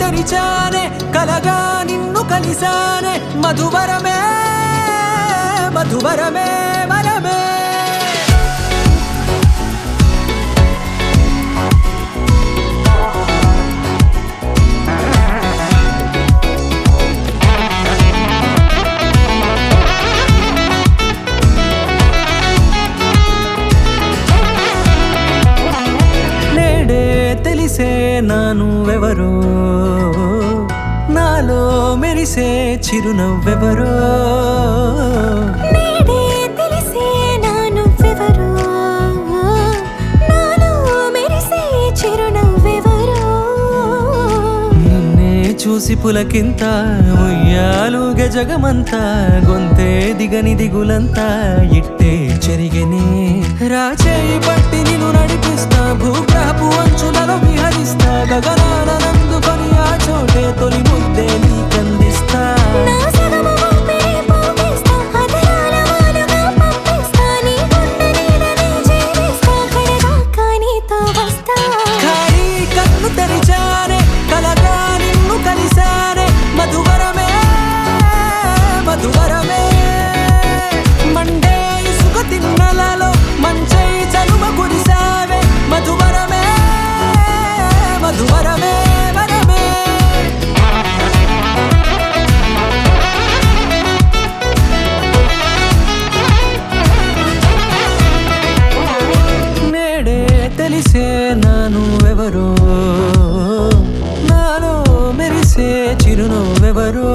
తెరిచానే కలగా నిన్ను కలిసానే మధువరమే మధువరమే వరమే తెలిసే నానువెవరో నాలో మెరిసే చిరునవ్వెవరో నేడే తెలిసే నానువెవరో నాలో మెరిసే చిరునవ్వెవరో నిన్నే చూసి పులకింత ఉయ్యాలుగే జగమంతా గొంతే దిగని దిగులంతా ఇట్టే చెరిగెనే రాచేయి పట్టి నిన్ను నడిపిస్తా భూగ్రహపు అంచులలో విహరిస్తా గగనాన నందుకొని ఆ చోటే తొలి ముద్దే నీకందిస్తా నా సగము ఊపిరి పోగేస్తా అదరాల వాలుగా పంపిస్తా నీ గుండె నీడనే చేరిస్తా కడదాకా నీతో వస్తా ఖాళీ కన్ను తెరిచానే కలగా నిన్ను కలిసానే మధువరమే మధువరమే మండే ఇసుక తిన్నలలో మంచై చలువ కురిసావే మధువరమే మధువరమే వరమే నేడే తెలిసే నానువెవరో నాలో మెరిసే చిరునవ్వెవరో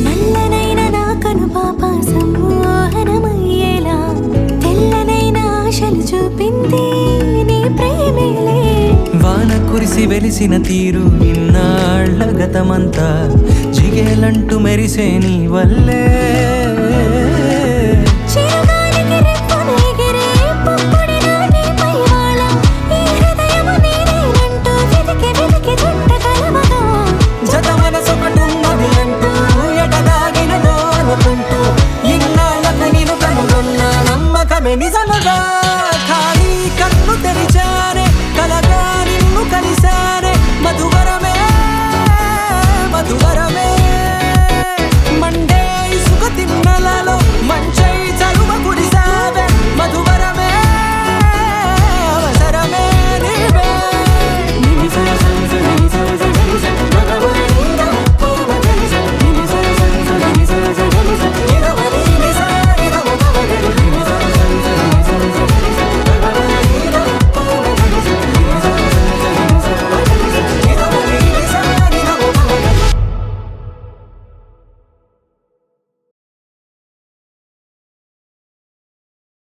నల్లనైన నా కనుపాప సమ్మోహనమయ్యేలా తెల్లనైన ఆశలు చూపింది నీ ప్రేమేలే వాన కురిసి వెలిసిన తీరు ఇన్నాళ్ల గతమంతా జిగేలంటూ మెరిసే నీ వల్లే